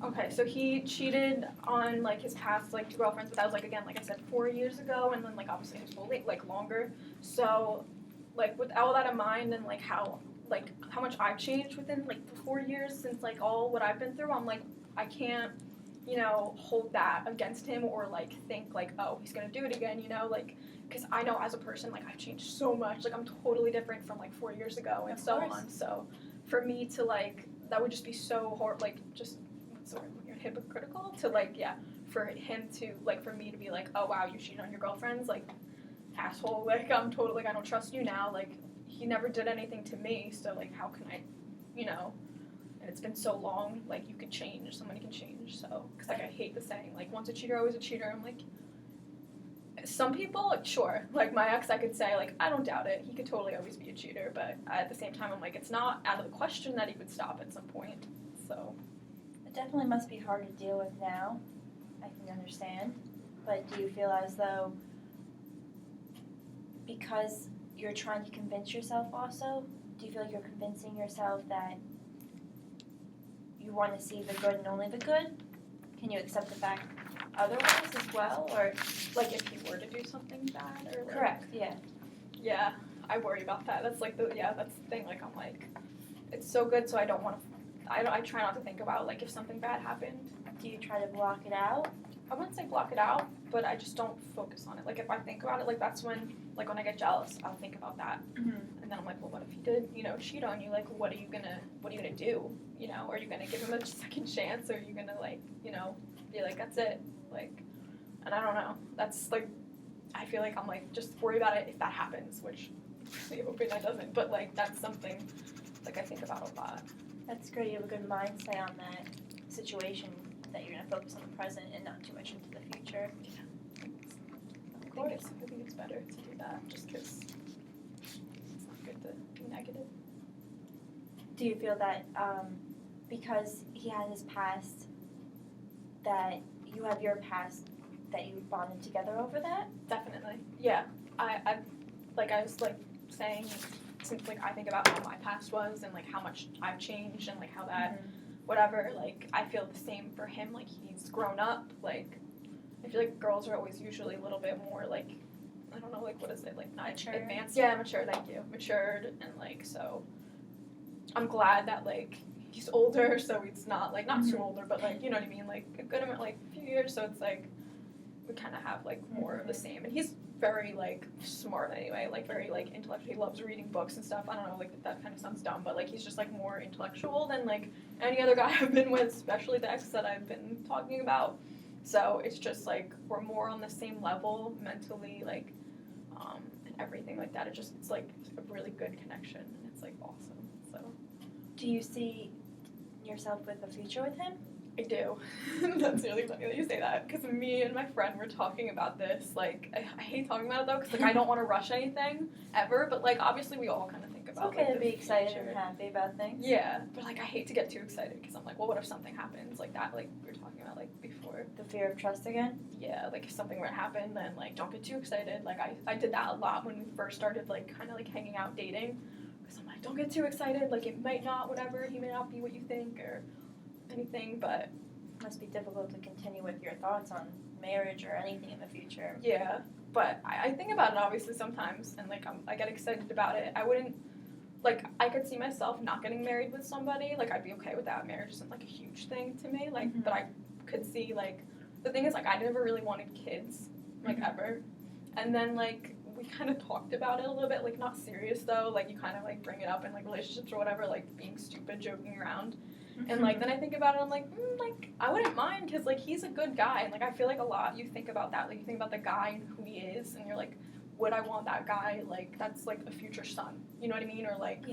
Okay, so he cheated on, like, his past, like, 2 girlfriends, but that was, like, again, like I said, 4 years ago, and then, like, obviously his whole, like, longer. So, like, with all that in mind and, like, how much I've changed within, like, the 4 years since, like, all what I've been through, I'm like, I can't, hold that against him or, like, think, like, oh, he's gonna do it again, like, because I know as a person, like, I've changed so much. Like, I'm totally different from, like, 4 years ago and so on. So, for me to, like, that would just be so hard, like, just sort of weird, hypocritical to, like, for him to, like, for me to be like, oh wow, you cheated on your girlfriends, like, asshole, like, I'm totally, like, I don't trust you now, like, he never did anything to me, so, like, how can I, and it's been so long, like, you could change, somebody can change, so, because, like, I hate the saying, like, once a cheater, always a cheater. I'm like, some people, like, sure, like, my ex, I could say, like, I don't doubt it, he could totally always be a cheater, but at the same time, I'm like, it's not out of the question that he would stop at some point, so. It definitely must be hard to deal with now. I can understand. But do you feel as though because you're trying to convince yourself also, do you feel like you're convincing yourself that you want to see the good and only the good? Can you accept the fact otherwise as well? Or like, if he were to do something bad? Or like, correct, yeah. Yeah, I worry about that. That's, like, that's the thing. Like, I'm like, it's so good, so I don't want to, I try not to think about, like, if something bad happened. Do you try to block it out? I wouldn't say block it out, but I just don't focus on it. Like, if I think about it, like, that's when, like, when I get jealous, I'll think about that. Mm-hmm. And then I'm like, well, what if he did, cheat on you? Like, what are you gonna do? Are you gonna give him a second chance? Or are you gonna, like, be like, that's it? Like, and I don't know. That's, like, I feel like I'm, like, just worry about it if that happens, which I'm hoping that doesn't. But, like, that's something, like, I think about a lot. That's great. You have a good mindset on that situation, that you're going to focus on the present and not too much into the future. Yeah. I think it's better to do that just because it's not good to be negative. Do you feel that because he had his past, that you have your past, that you bonded together over that? Definitely. Yeah. I was, like, saying, since, like, I think about how my past was and, like, how much I've changed and, like, how that, whatever, like, I feel the same for him. Like, he's grown up. Like, I feel like girls are always usually a little bit more, like, I don't know, like, what is it? Like, not mature. Advanced. Yeah, mature, thank you. Matured, and, like, so I'm glad that, like, he's older, so he's not, like, not too older, but, like, you know what I mean? Like, a good amount, like, a few years, so it's, like, we kind of have, like, more of the same. And he's very, like, smart anyway, like, very, like, intellectual. He loves reading books and stuff. I don't know, like, that kind of sounds dumb, but, like, he's just, like, more intellectual than, like, any other guy I've been with, especially the ex that I've been talking about. So it's just, like, we're more on the same level mentally, like, and everything like that. It's, like, a really good connection, and it's, like, awesome, so. Do you see yourself with a future with him? I do. That's really funny that you say that, because me and my friend were talking about this. Like, I hate talking about it, though, because, like, I don't want to rush anything, ever, but, like, obviously we all kind of think about, it's okay like, to be excited and happy about things. Yeah, but, like, I hate to get too excited, because I'm like, well, what if something happens like that, like we were talking about, like, before. The fear of trust again? Yeah, like, if something were to happen, then, like, don't get too excited. Like, I did that a lot when we first started, like, kind of, like, hanging out dating, because I'm like, don't get too excited, like, it might not, whatever, he may not be what you think, or anything, but it must be difficult to continue with your thoughts on marriage or anything in the future. Yeah, but I think about it, obviously, sometimes, and, like, I get excited about it. I wouldn't, like, I could see myself not getting married with somebody. Like, I'd be okay with that. Marriage isn't, like, a huge thing to me, like, but I could see, like, the thing is, like, I never really wanted kids, like, ever. And then, like, we kind of talked about it a little bit, like, not serious, though. Like, you kind of, like, bring it up in, like, relationships or whatever, like, being stupid, joking around. And, like, then I think about it, I'm like, like, I wouldn't mind, because, like, he's a good guy. And, like, I feel like a lot, you think about that. Like, you think about the guy and who he is, and you're like, would I want that guy? Like, that's, like, a future son. You know what I mean? Or, like,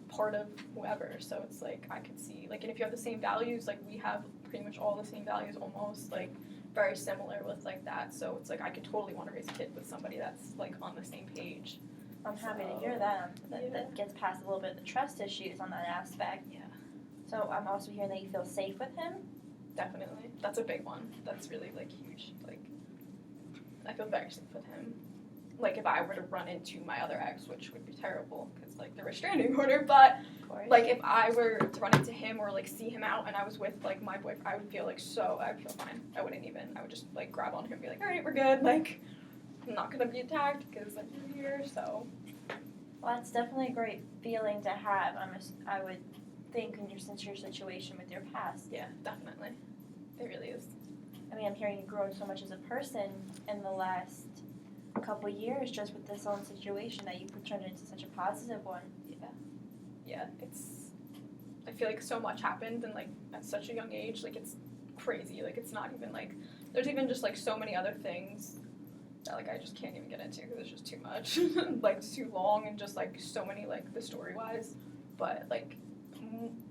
part of whoever. So it's, like, I could see, like, and if you have the same values, like, we have pretty much all the same values almost, like, very similar with, like, that. So it's, like, I could totally want to raise a kid with somebody that's, like, on the same page. I'm happy to hear that. That gets past a little bit of the trust issues on that aspect. Yeah. So I'm also hearing that you feel safe with him? Definitely. That's a big one. That's really, like, huge. Like, I feel very safe with him. like if I were to run into my other ex, which would be terrible because like the restraining order, but Of course. like if I were to run into him or like see him out and I was with like my boyfriend, I would feel like I'd feel fine. I would just like grab on him and be like, all right, we're good. Like I'm not gonna be attacked because I'm here. So Well, that's definitely a great feeling to have. I would think since your situation with your past. yeah, definitely, it really is. I mean, I'm hearing you've grown so much as a person in the last couple years just with this own situation that you turned it into such a positive one. Yeah, I feel like so much happened and like at such a young age, like it's crazy. Like it's not even like there's even just like so many other things that like I just can't even get into because it's just too much, like it's too long and just like so many like the story wise, but like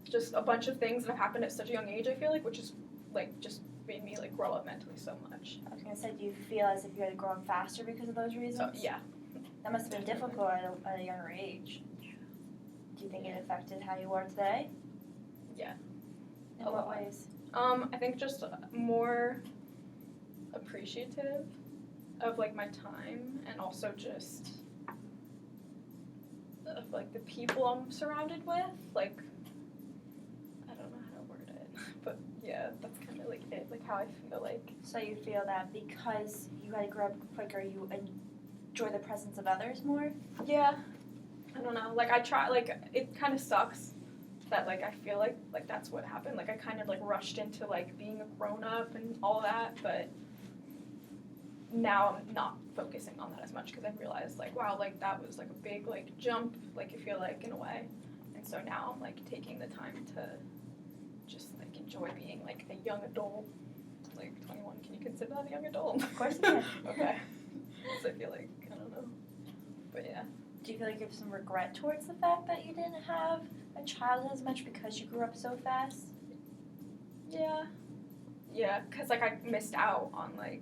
just a bunch of things that have happened at such a young age. I feel like which is like just made me like grow up mentally so much. I was gonna say, do you feel as if you had grown faster because of those reasons? So yeah, That must have been difficult at a younger age. Do you think it affected how you are today? Yeah. In A what lot. ways? I think just more appreciative of like my time and also just of like the people I'm surrounded with. Like I don't know how to word it, but yeah, that's kind of like it. Like how I feel like. So you feel that because you had to grow up quicker, you enjoy the presence of others more? Yeah, I don't know. Like I try. Like it kind of sucks that like I feel like that's what happened. Like I kind of like rushed into like being a grown up and all that, but now I'm not focusing on that as much because I've realized like wow, like that was like a big like jump. Like I feel like in a way, and so now I'm like taking the time to just like enjoy being like a young adult. Like 21, can you consider that a young adult? Of course you can. Okay. So I feel like I don't know, but yeah. Do you feel like you have some regret towards the fact that you didn't have a childhood as much because you grew up so fast? Yeah, because like I missed out on like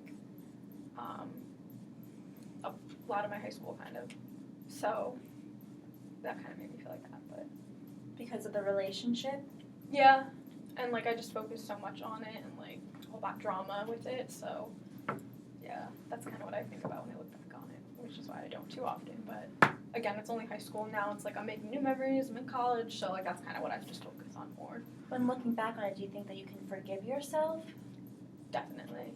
a lot of my high school kind of, so that kind of made me feel like that. But Because of the relationship? yeah, and like I just focused so much on it and like all that drama with it. So yeah, that's kind of what I think about when I look back on it, which is why I don't too often. But again, it's only high school now. It's like I'm making new memories. I'm in college, so like that's kind of what I just focus on more. When looking back on it, do you think that you can forgive yourself? Definitely.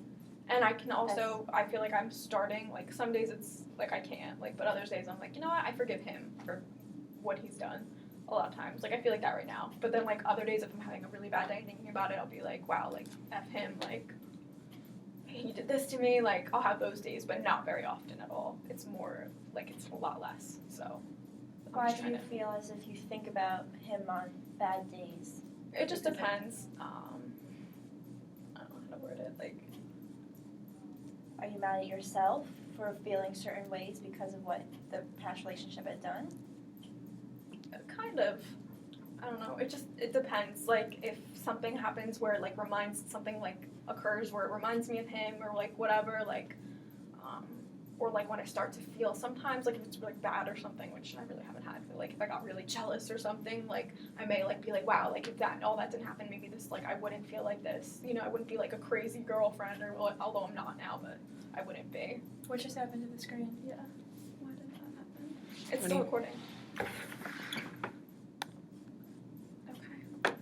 And I can also, I feel like I'm starting, like, some days it's, like, I can't, like, but other days I'm like, you know what, I forgive him for what he's done a lot of times. Like, I feel like that right now. But then, like, other days if I'm having a really bad day thinking about it, I'll be like, wow, like, F him, like, he did this to me. Like, I'll have those days, but not very often at all. It's more, like, it's a lot less, so. I'm Why just do you trying to- feel as if you think about him on bad days? It just depends. I don't know how to word it, like, Are you mad at yourself for feeling certain ways because of what the past relationship had done? kind of. I don't know. It depends. Like if something happens where it like something like occurs where it reminds me of him or like whatever, like or like when I start to feel sometimes like if it's like bad or something, which I really haven't had, but like if I got really jealous or something, like I may like be like, wow, like if all that didn't happen, maybe this like I wouldn't feel like this. You know, I wouldn't be like a crazy girlfriend or although I'm not now, but I wouldn't be. What just happened to the screen? Yeah. Why did that happen? It's What do still you- recording.